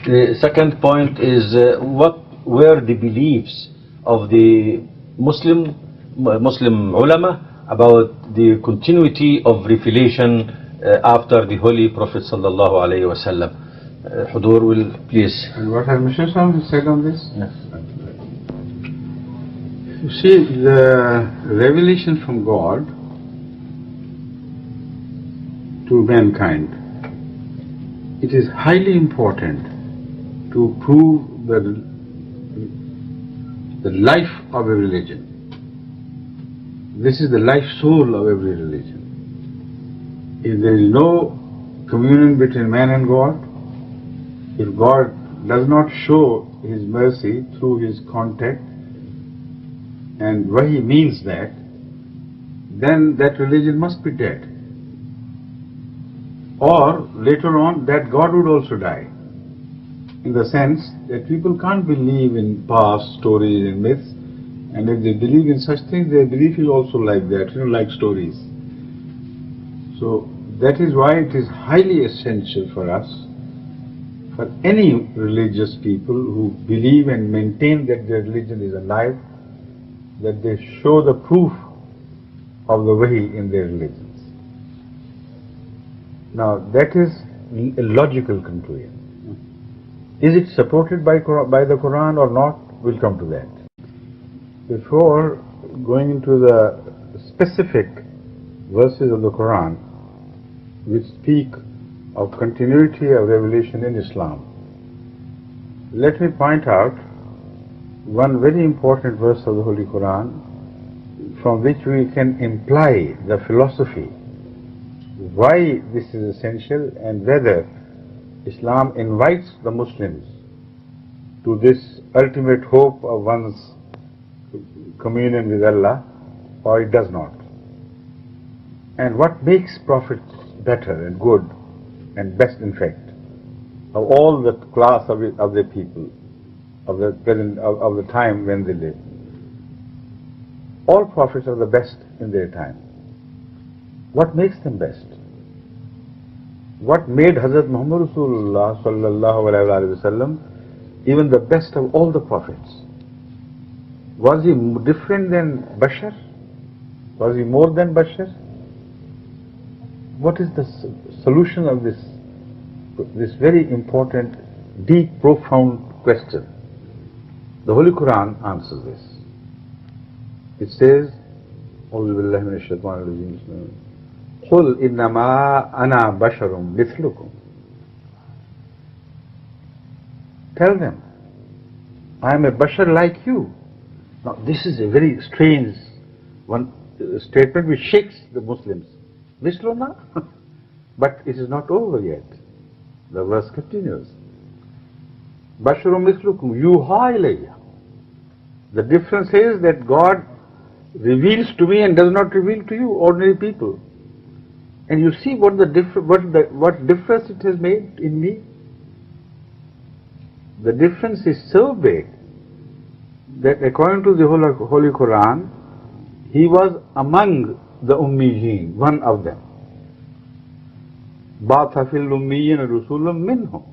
The second point is what were the beliefs of the Muslim ulama about the continuity of revelation after the Holy Prophet sallallahu alaihi wasallam. Hudur will please. And what has Mr. Sam said on this? Yes. You see, the revelation from God to mankind, it is highly important to prove the life of a religion. This is the life soul of every religion. If there is no communion between man and God, if God does not show His mercy through His contact, and Wahi means that, then that religion must be dead. Or later on, that God would also die. In the sense that people can't believe in past stories and myths, and if they believe in such things, their belief is also like that, like stories. So that is why it is highly essential for us, for any religious people who believe and maintain that their religion is alive, that they show the proof of the Wahi in their religions. Now that is a logical conclusion. Is it supported by the Quran or not? We'll come to that. Before going into the specific verses of the Quran which speak of continuity of revelation in Islam, let me point out one very important verse of the Holy Quran from which we can imply the philosophy, why this is essential and whether Islam invites the Muslims to this ultimate hope of one's communion with Allah or it does not. And what makes prophets better and good and best in fact of all the class of the people of the present of the time when they live. All prophets are the best in their time. What makes them best? What made Hazrat Muhammad Rasulullah sallallahu alaihi wasallam even the best of all the prophets? Was he different than Bashar? Was he more than Bashar? What is the solution of this very important, deep, profound question? The Holy Quran answers this. It says, أعوذ بالله من الشيطان الرجيم قل إنما أنا بشر مثلكم. Tell them, I am a bashar like you. Now this is a very strange statement which shakes the Muslims. Misluna? But it is not over yet. The verse continues. Basharum mislukum yuha ilayya. The difference is that God reveals to me and does not reveal to you, ordinary people. And you see what difference it has made in me. The difference is so big that according to the Holy Quran, he was among the Ummiyeen, one of them. Ba'atha fil Ummiyyin Rasulun minhum.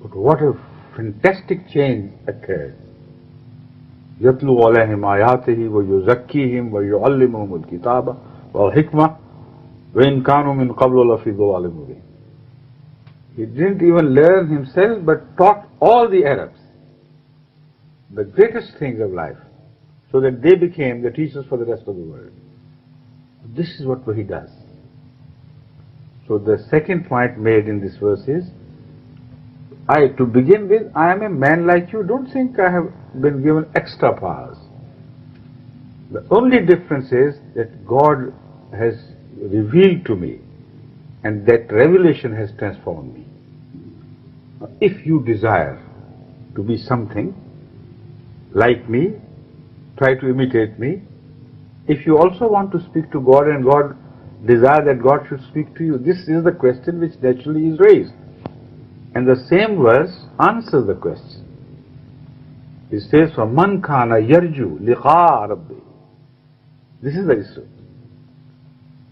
But what a fantastic change occurred. يَتْلُو عَلَيْهِمْ آيَاتِهِ وَيُزَكِّيهِمْ وَيُعَلِّمُهُمُ الْكِتَابَ وَالْحِكْمَةَ وَإِنْ كَانُوا مِنْ قَبْلُ لَفِي ضَلَالٍ مُبِينٍ. He didn't even learn himself but taught all the Arabs the greatest things of life so that they became the teachers for the rest of the world. This is what he does. So the second point made in this verse is, to begin with, I am a man like you. Don't think I have been given extra powers. The only difference is that God has revealed to me and that revelation has transformed me. Now, if you desire to be something like me, try to imitate me. If you also want to speak to God and God desire that God should speak to you, this is the question which naturally is raised. And the same verse answers the question. It says, فَمَنْ كَانَ يَرْجُو لِقَاءَ رَبِّهِ. This is the issue.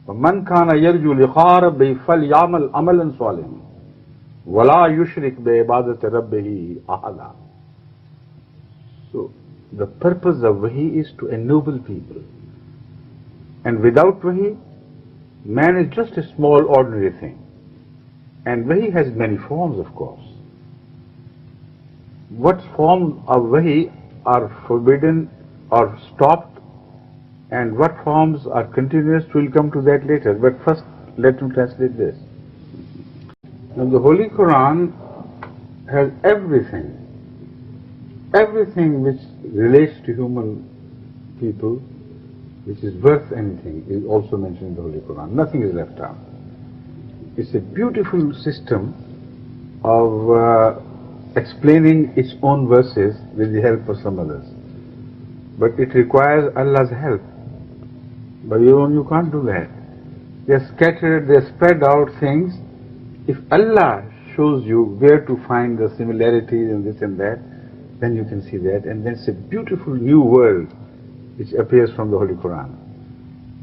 فَمَنْ كَانَ يَرْجُو لِقَاءَ رَبِّهِ فَلْيَعْمَلْ عَمَلًا صَالِحًا وَلَا يُشْرِكْ بِعِبَادَةِ رَبِّهِ أَحَدًا. So, the purpose of wahi is to ennoble people. And without wahi, man is just a small ordinary thing. And wahi has many forms, of course. What forms of wahi are forbidden or stopped, and what forms are continuous, we'll come to that later. But first, let me translate this. Now, the Holy Quran has everything which relates to human people, which is worth anything, is also mentioned in the Holy Quran. Nothing is left out. It's a beautiful system of explaining its own verses with the help of some others. But it requires Allah's help. By your own you can't do that. They're scattered, they're spread out things. If Allah shows you where to find the similarities and this and that, then you can see that. And then it's a beautiful new world which appears from the Holy Quran.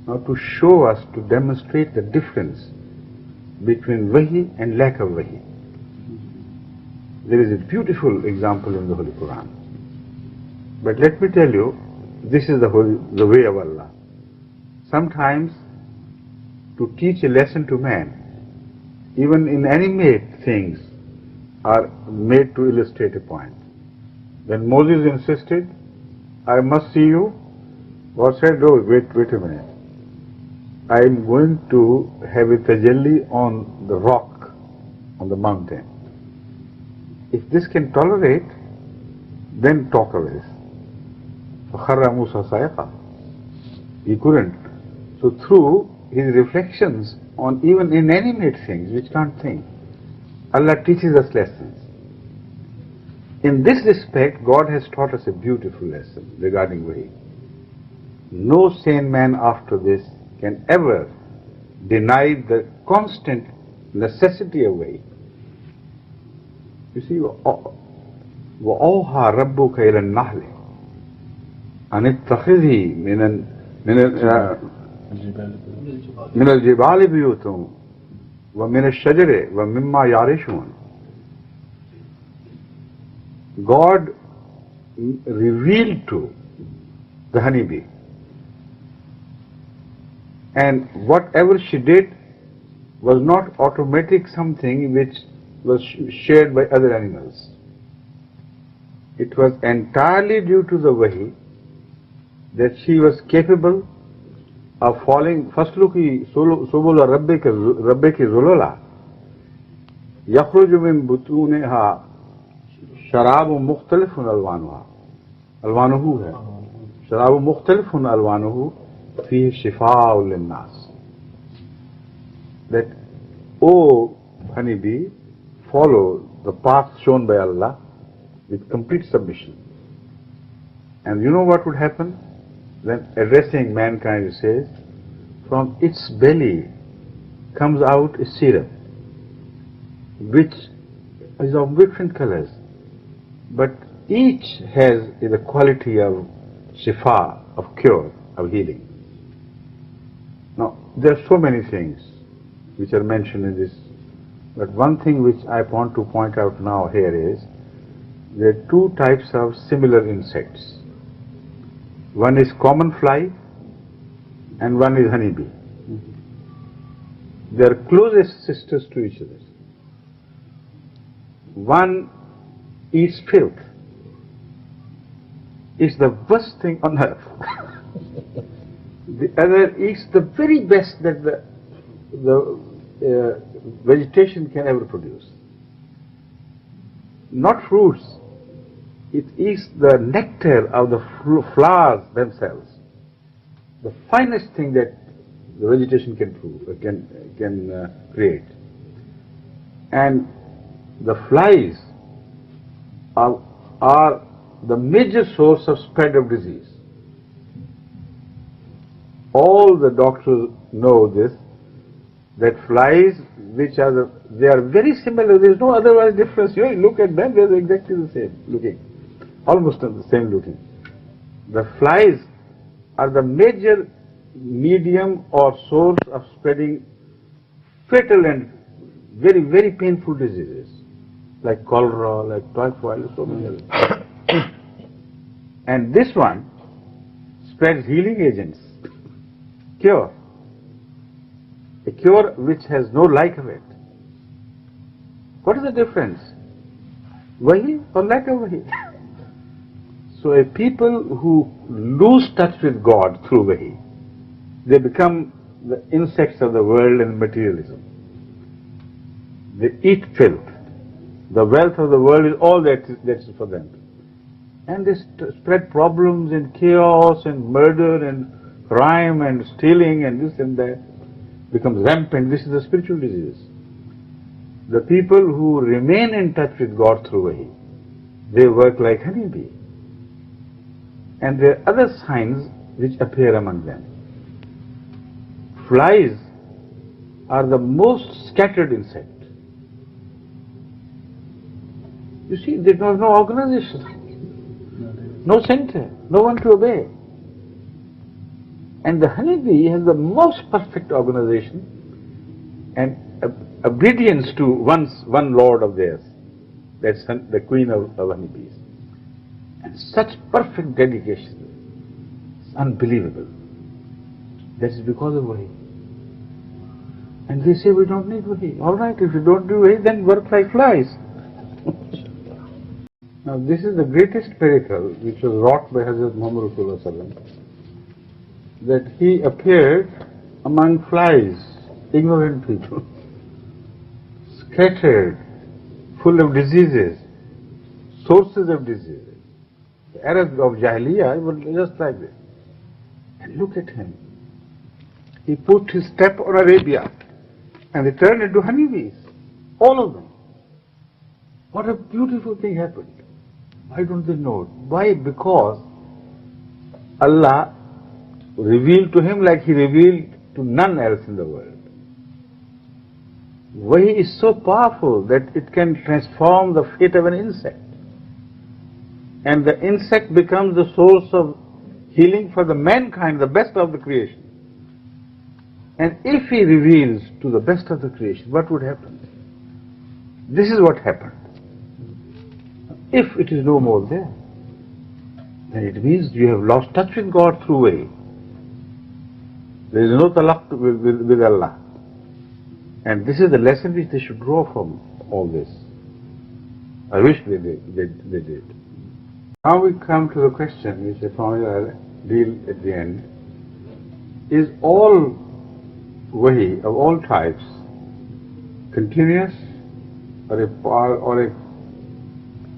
Now to show us, to demonstrate the difference between wahi and lack of wahi. There is a beautiful example in the Holy Quran. But let me tell you, this is the way of Allah. Sometimes to teach a lesson to man, even inanimate things are made to illustrate a point. When Moses insisted, I must see you, God said, oh, wait a minute. I am going to have a tajalli on the rock, on the mountain. If this can tolerate, then talk of this. فَخَرَّ مُوسَى صَيْقًا. He couldn't. So through his reflections on even inanimate things which can't think, Allah teaches us lessons. In this respect, God has taught us a beautiful lesson regarding wahi. No sane man after this can ever deny the constant necessity of wahi. You see, وَأَوْحَى رَبُّكَ إِلَى النَّحْلِ أَنِ اتَّخِذِي من الجبال بيوت ومن الشجر ومما يعرشون. God revealed to the honeybee, and whatever she did was not automatic something which was shared by other animals. It was entirely due to the wahi that she was capable of falling. Fasluki subula rabbiki zulula yakhruju min butuneha sharabu mukhtalifun alwanuhu hai. Sharabu mukhtalifun alwanuhu fihi shifa'u linnas. That, O honeybee, follow the path shown by Allah with complete submission. And you know what would happen? Then addressing mankind, he says, from its belly comes out a syrup which is of different colors, but each has the quality of shifa, of cure, of healing. Now, there are so many things which are mentioned in this, but one thing which I want to point out now here is there are two types of similar insects. One is common fly and one is honeybee. They are closest sisters to each other. One eats filth. It's the worst thing on earth. The other eats the very best that the vegetation can ever produce. Not fruits. It eats the nectar of the flowers themselves. The finest thing that the vegetation can create. And the flies are the major source of spread of disease. All the doctors know this, that flies, they are very similar. There is no otherwise difference. You look at them, they are exactly the same looking, almost the same looking. The flies are the major medium or source of spreading fatal and very, very painful diseases, like cholera, like typhoid, so many others. And this one spreads healing agents, cure. A cure which has no like of it. What is the difference? Wahi or lack of wahi? So a people who lose touch with God through wahi, they become the insects of the world and materialism. They eat filth. The wealth of the world is all that's for them. And they spread problems and chaos and murder and crime and stealing and this and that. Becomes rampant. This is a spiritual disease. The people who remain in touch with God through wahi, they work like honeybee. And there are other signs which appear among them. Flies are the most scattered insect. You see, they have no organization, no center, no one to obey. And the honeybee has the most perfect organization and obedience to one lord of theirs. That's the queen of honeybees. And such perfect dedication. It's unbelievable. That is because of wahi. And they say we don't need wahi. All right, if you don't do wahi, then work like flies. Now this is the greatest miracle which was wrought by Hazrat Muhammad Rasulullah, that he appeared among flies, ignorant people, scattered, full of diseases, sources of diseases. The Arabs of Jahiliyyah were just like this. And look at him. He put his step on Arabia and they turned into honeybees, all of them. What a beautiful thing happened. Why don't they know it? Why? Because Allah revealed to him like he revealed to none else in the world. Wahi is so powerful that it can transform the fate of an insect. And the insect becomes the source of healing for the mankind, the best of the creation. And if he reveals to the best of the creation, what would happen? This is what happened. If it is no more there, then it means you have lost touch with God through wahi. There is no talaq with Allah. And this is the lesson which they should draw from all this. I wish they did. Now we come to the question which I promised I'll deal at the end. Is all wahi of all types continuous, or a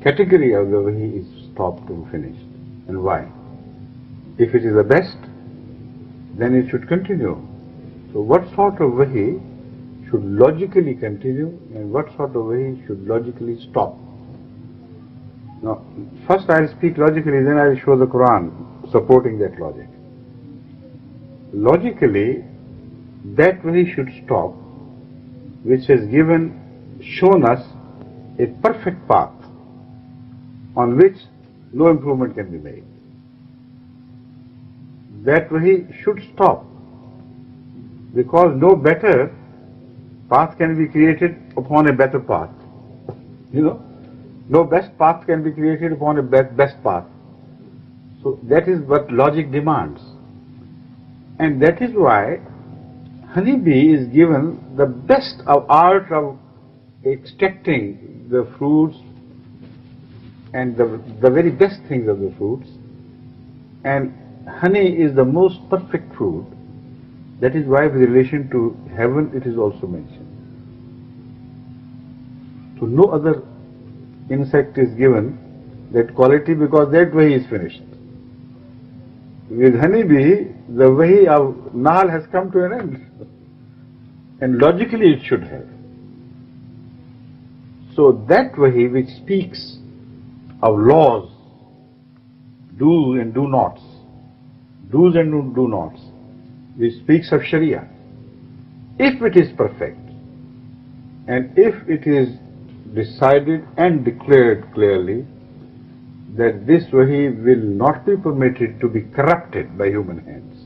category of the wahi is stopped and finished? And why? If it is the best, then it should continue. So what sort of wahi should logically continue and what sort of wahi should logically stop? Now, first I'll speak logically, then I'll show the Quran supporting that logic. Logically, that wahi should stop which has shown us a perfect path on which no improvement can be made. That wahi should stop because no better path can be created upon a better path. No best path can be created upon a best path. So that is what logic demands. And that is why honeybee is given the best of art of extracting the fruits and the very best things of the fruits. And honey is the most perfect fruit. That is why with relation to heaven it is also mentioned. So no other insect is given that quality because that wahi is finished. With honeybee, the wahi of Nahl has come to an end. And logically it should have. So that wahi which speaks of laws, do's and do nots, do's and do nots, which speaks of Sharia, if it is perfect, and if it is decided and declared clearly that this wahi will not be permitted to be corrupted by human hands,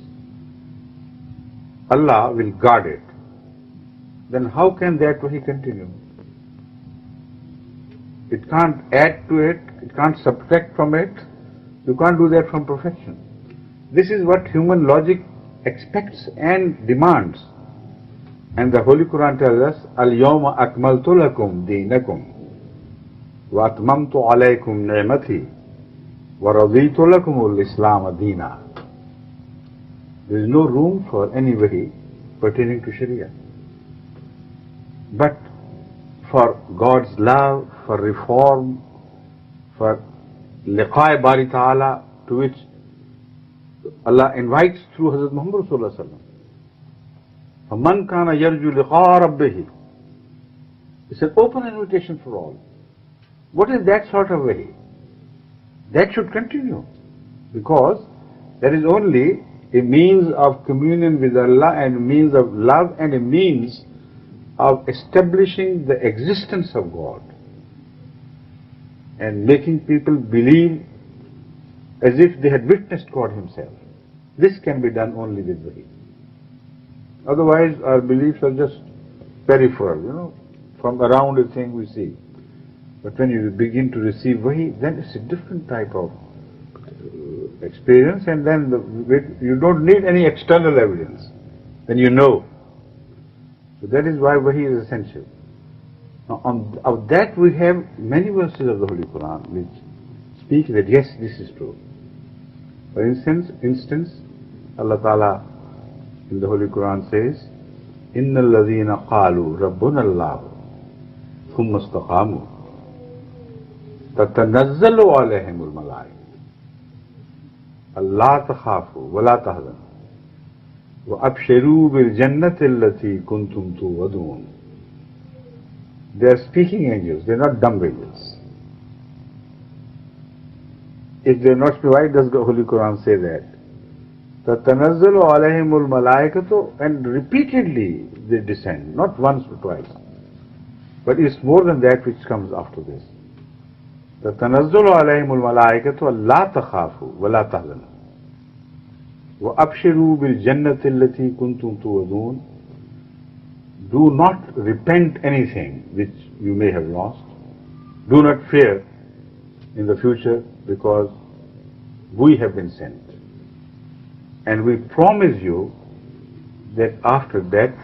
Allah will guard it. then how can that wahi continue? It can't add to it, it can't subtract from it. You can't do that from perfection. This is what human logic expects and demands. And the Holy Quran tells us, Al-yawma akmaltu lakum deenakum wa atmamtu alaykum ni'mati wa raditu lakum al-islam deena. There is no room for any wahi pertaining to Sharia. But for God's love, for reform, for liqa'i Bari Ta'ala, to which Allah invites through Hazrat Muhammad Sallallahu Alaihi Wasallam. فَمَنْ كَانَ يَرْجُو لِقَاءَ رَبِّهِ. It's an open invitation for all. What is that sort of way? That should continue, because there is only a means of communion with Allah and a means of love and a means of establishing the existence of God and making people believe as if they had witnessed God Himself. This can be done only with wahi. Otherwise, our beliefs are just peripheral, from around a thing we see. But when you begin to receive wahi, then it's a different type of experience, and then you don't need any external evidence. Then you know. So that is why wahi is essential. Now, of that we have many verses of the Holy Quran which speak that yes, this is true. For instance, Allah Ta'ala in the Holy Quran says, إِنَّ الَّذِينَ قَالُوا رَبُّنَا اللَّهُ ثُمَّ اسْتَقَامُوا تَتَنَزَّلُ عَلَيْهِمُ الْمَلَائِكَةُ أَلَّا تَخَافُوا وَلَا تَحْزَنُوا وَأَبْشِرُوا بِالْجَنَّةِ الَّتِي كُنْتُمْ تُوعَدُونَ. They are speaking angels, they are not dumb angels. If they are not, why does the Holy Quran say that? تَتَنَزَّلُ عَلَيْهِمُ الْمَلَائِكَةُ, and repeatedly they descend, not once or twice. But it's more than that which comes after this. تَتَنَزَّلُ عَلَيْهِمُ الْمَلَائِكَةُ أَلَّا تَخَافُوا وَلَا تَحْزَنُوا وَأَبْشِرُوا بِالْجَنَّةِ الَّتِي كُنْتُمْ تُوعَدُونَ. Do not repent anything which you may have lost. Do not fear in the future, because we have been sent. And we promise you that after death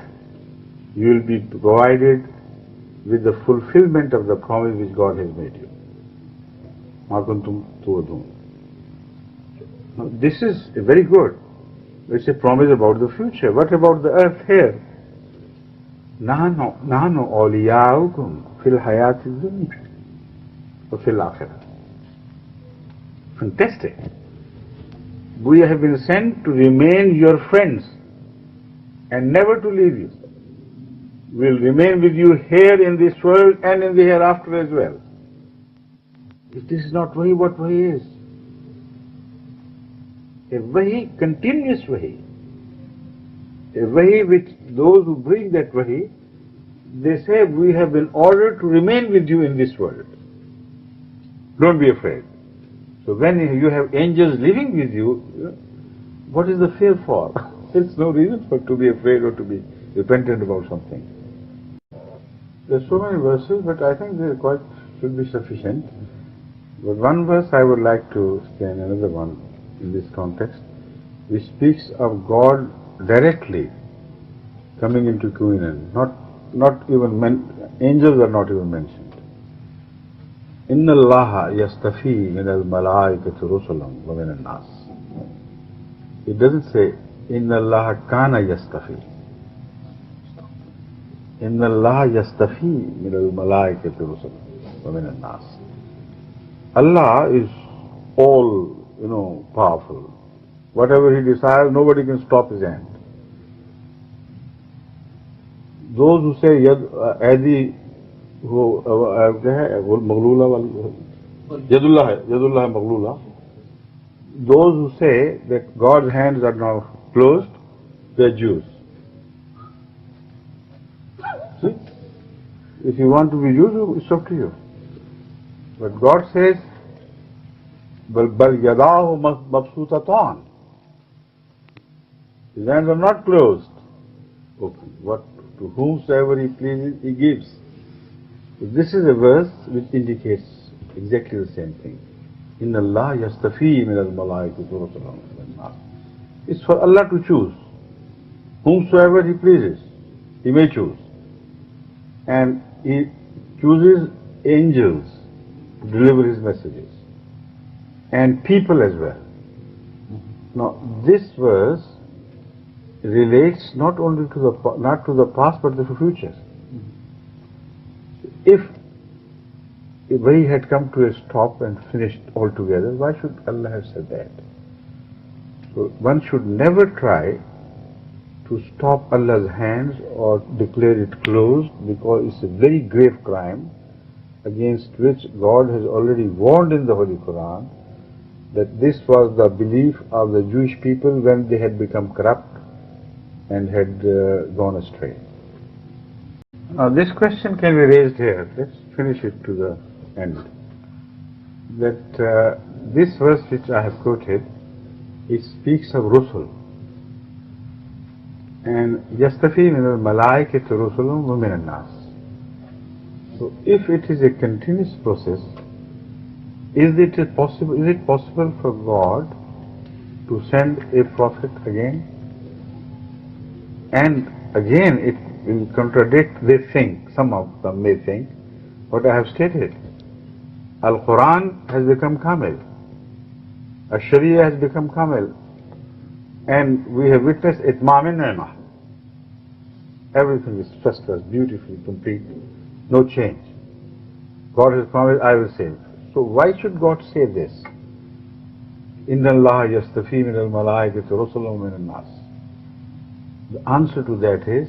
you will be provided with the fulfillment of the promise which God has made you. مَا كُنْتُمْ تُوعَدُونَ. Now, this is very good. It's a promise about the future. What about the earth here? نَحْنُ أَوْلِيَاؤُكُمْ فِي الْحَيَاةِ الدُّنْيَا وَفِي الْآخِرَةِ. Fantastic. We have been sent to remain your friends and never to leave you. We will remain with you here in this world and in the hereafter as well. If this is not wahi, what wahi is? A wahi, continuous wahi. A wahi which those who bring that wahi, they say, we have been ordered to remain with you in this world. Don't be afraid. So when you have angels living with you, what is the fear for? There's no reason for to be afraid or to be repentant about something. There's so many verses, but I think they should be sufficient. But one verse I would like to explain, another one in this context, which speaks of God directly coming into communion. Not even angels are not even mentioned. إِنَّ اللَّهَ يَسْتَفِي مِنَ الْمَلَائِكَةِ رُسُلًا وَمِنَ النَّاسِ. It doesn't say إِنَّ اللَّهَ كَانَ يَسْتَفِي. إِنَّ اللَّهَ يَسْتَفِي مِنَ الْمَلَائِكَةِ رُسُلًا وَمِنَ النَّاسِ. Allah is all, powerful. Whatever He desires, nobody can stop His hand. Those who say Yadi Yadullah Maghlula, those who say that God's hands are now closed, they are Jews. See? If you want to be Jews, it's up to you. But God says, Bal yadahu mabsutatan. His hands are not closed, open. What To whomsoever He pleases, He gives. So this is a verse which indicates exactly the same thing. Inna Allah yastafi min al-malaikati rusulan min nas. It's for Allah to choose. Whomsoever He pleases, He may choose. And He chooses angels to deliver His messages. And people as well. Now, this verse relates not only to the past but to the future. If we had come to a stop and finished altogether, why should Allah have said that? So one should never try to stop Allah's hands or declare it closed, because it's a very grave crime against which God has already warned in the Holy Quran, that this was the belief of the Jewish people when they had become corrupt and had gone astray. Now this question can be raised here. Let's finish it to the end. That this verse which I have quoted, it speaks of Rusul. And yastafi min al-malaikati rusulun wa min al-nas. So if it is a continuous process, is it possible for God to send a prophet again? And again it will contradict, they think, some of them may think, what I have stated. Al-Quran has become Kamil. Al-Sharia has become Kamil. And we have witnessed Itmam Ni'mah. Everything is first class, beautifully complete, no change. God has promised, I will save. So why should God say this? Inna Allah yastafi min al-malaikati rusulan min al-nas. The answer to that is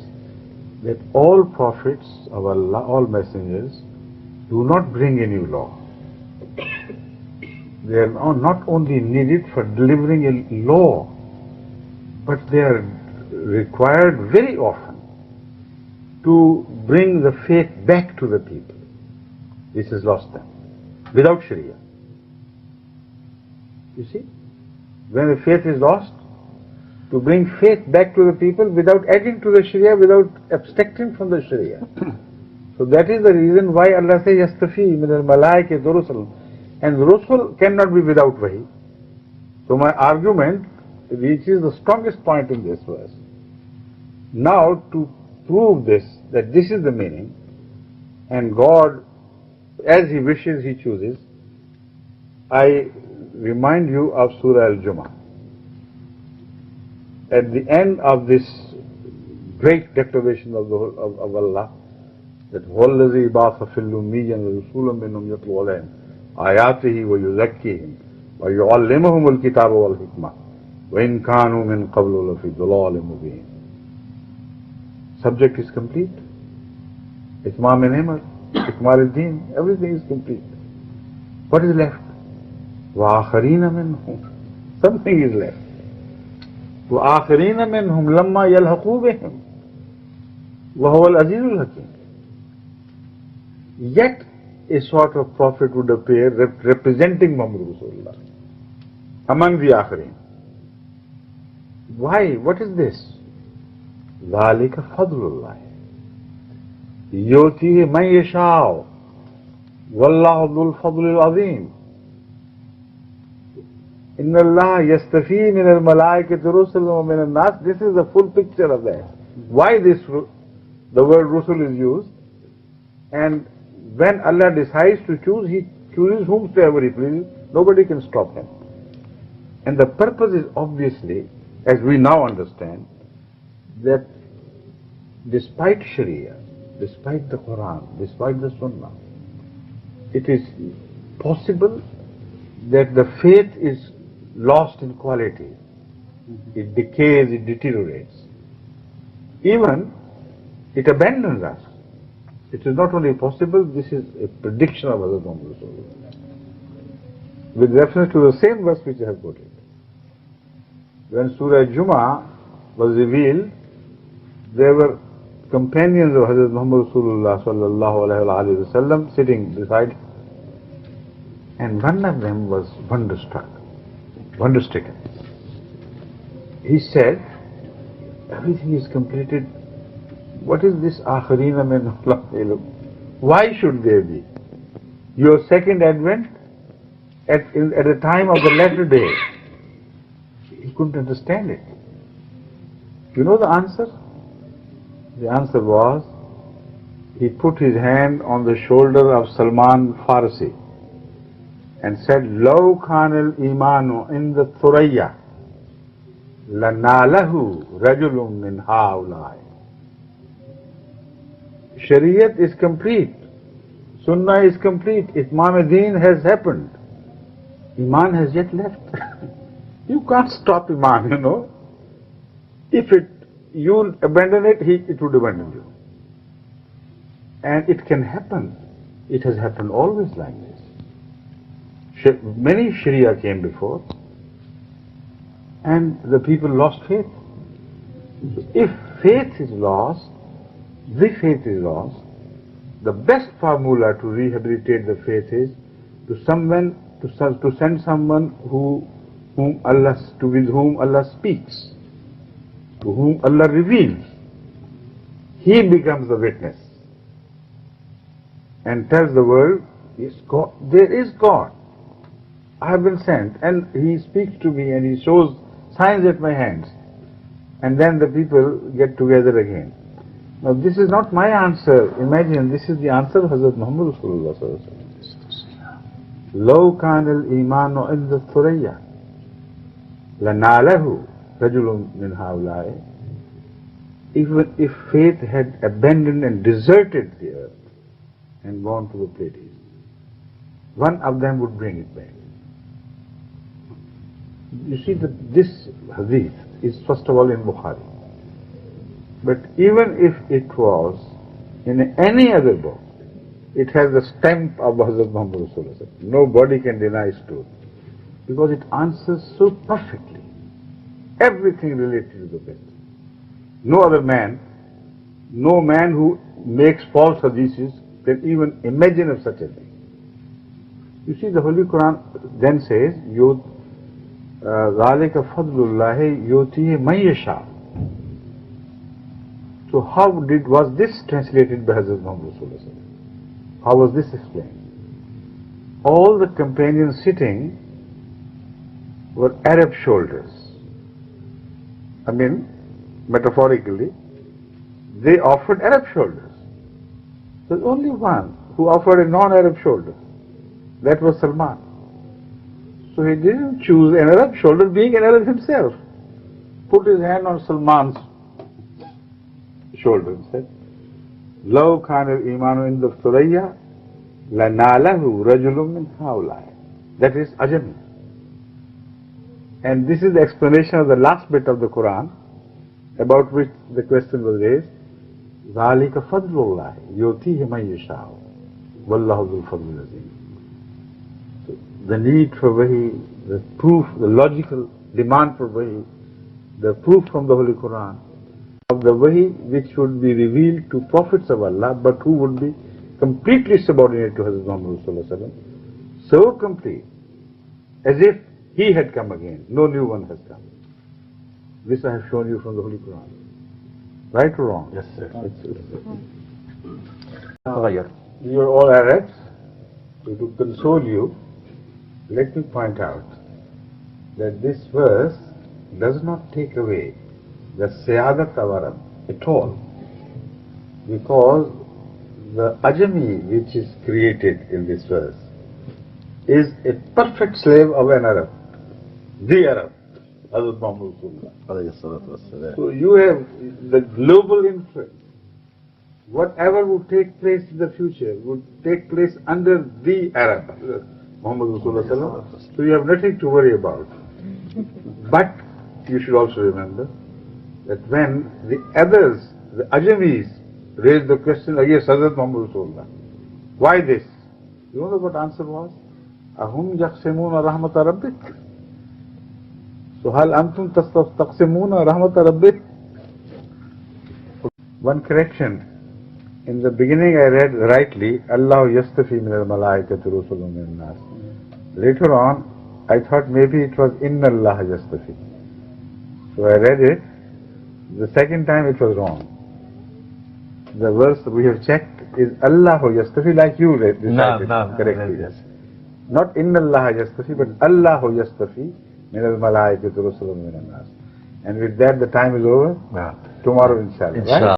that all prophets of Allah, all messengers, do not bring a new law. They are not only needed for delivering a law, but they are required very often to bring the faith back to the people. This has lost them. Without Sharia. You see? When the faith is lost, to bring faith back to the people without adding to the Sharia, without abstracting from the Sharia. So that is the reason why Allah says, yastafi min al-malaikati rusul. And Rusul cannot be without Wahi. So my argument reaches the strongest point in this verse. Now to prove this, that this is the meaning, and God, as He wishes, He chooses, I remind you of Surah Al-Jumu'ah. At the end of this great declaration of Allah, that وَالَّذِي بَعْثَ فِي الْأُمِّيِّينَ رَسُولًا مِّنْهُمْ يَتْلُو عَلَيْهِمْ آيَاتِهِ وَيُزَكِّيهِمْ وَيُعَلِّمُهُمُ الْكِتَابَ وَالْحِكْمَةَ وَإِنْ كَانُوا مِنْ قَبْلُ لَفِي ضَلَالٍ مُبِينٍ. Subject is complete. Itmam al-Ni'mah, Ikmal al-Din, everything is complete. What is left? وَآخَرِينَ مِنْهُمْ. Something is left. وَآخَرِينَ مِنْهُمْ لَمَّا يَلْحَقُوا بِهِمْ وَهُوَ الْعَزِيزُ الْحَكِيمُ. Yet a sort of prophet would appear representing Muhammad Rasulullah among the Akhirin. Why? What is this? ذَلِكَ فَضْلُ اللَّهِ يُؤْتِيهِ مَن يَشَاءُ وَاللَّهُ ذُو الْفَضْلِ الْعَظِيمِ. Inna Allah yastafi min al-malaikati rusulan wa min al-nas. This is the full picture of that. Why the word rusul is used? And when Allah decides to choose, He chooses whomsoever He pleases. Nobody can stop Him. And the purpose is obviously, as we now understand, that despite Sharia, despite the Quran, despite the Sunnah, it is possible that the faith is lost in quality. It decays, it deteriorates. Even it abandons us. It is not only possible, this is a prediction of Hazrat Muhammad Rasulullah. With reference to the same verse which I have quoted. When Surah Jumu'ah was revealed, there were companions of Hazrat Muhammad Rasulullah sallallahu alayhi wa sallam sitting beside him. And one of them was wonder-stricken. He said, everything is completed What is this akharina min Allah? Why should there be? Your second advent at the time of the latter day. He couldn't understand it. You know the answer? The answer was, he put his hand on the shoulder of Salman Farsi and said, Law khanal imanu in the thuraya lanalahu rajulun min haulai. Shariat is complete. Sunnah is complete. Itmam Deen has happened. Iman has yet left. You can't stop Iman, you know. If you abandon it, it would abandon you. And it can happen. It has happened always like this. Many Sharia came before, and the people lost faith. If faith is lost, the best formula to rehabilitate the faith is to send someone with whom Allah speaks, to whom Allah reveals. He becomes the witness and tells the world, yes, God, there is God. I have been sent, and He speaks to me and He shows signs at my hands. And then the people get together again. Now this is not my answer. Imagine, this is the answer of Hazrat Muhammad Rasulullah sallallahu alaihi wasallam. Law kana al-imanu inda thuraya lanalahu rajulun min haulai. Even if faith had abandoned and deserted the earth and gone to the Pleiades, one of them would bring it back. You see that this hadith is first of all in Bukhari. But even if it was in any other book, it has the stamp of Hazrat Muhammad Rasulullah. Nobody can deny its truth, because it answers so perfectly everything related to the faith. No other man, no man who makes false hadiths can even imagine of such a thing. You see, the Holy Quran then says, ذَلِكَ فَضْلُ اللَّهِ يُؤْتِيهِ مَن يَشَاءُ. So how was this translated by Hazrat Muhammad Rasulullah? How was this explained? All the companions sitting were Arab shoulders. I mean, metaphorically, they offered Arab shoulders. There's only one who offered a non-Arab shoulder. That was Salman. So he didn't choose an Arab shoulder, being an Arab himself. Put his hand on Salman's shoulder and said, Law kana al-imanu inda thuraya lanalahu rajulun min haulai. That is Ajami. And this is the explanation of the last bit of the Quran, about which the question was raised. ذَلِكَ فَضْلُ اللَّهِ يُؤْتِيهِ مَن يَشَاءُ وَاللَّهُ ذُو الْفَضْلِ الْعَظِيمِ. The need for wahi, the proof, the logical demand for wahi, the proof from the Holy Quran of the wahi which should be revealed to prophets of Allah, but who would be completely subordinate to Hazrat Muhammad Rasulullah, so complete, as if he had come again, no new one has come. This I have shown you from the Holy Quran. Right or wrong? Yes, sir. You are all Arabs, so to console you, let me point out that this verse does not take away the Siyadat of Arab at all, because the Ajami which is created in this verse is a perfect slave of an Arab, the Arab, Hazrat Muhammad Rasulullah. So you have the global influence. Whatever would take place in the future would take place under the Arab, Muhammad Rasulullah. So you have nothing to worry about. But you should also remember that when the others, the Ajamis, raised the question against Hazrat Muhammad Rasulullah, why this? You know what answer was? Ahum yaqsimuna rahmata rabbik. So hal antum taqsimuna rahmata rabbik. One correction. In the beginning I read rightly, Allah yastafi min al-malaikati rusulun min nas. Later on, I thought maybe it was inna Allah yastafi. So I read it. The second time it was wrong. the verse we have checked is Allahu yastafi, like you recited Naam, correctly. yes. Not Inna Allah yastafi, but Allahu yastafi min al-malaikati rusulun min al-nas. And with that, the time is over. Yeah. Tomorrow, inshallah. Right? Inshallah.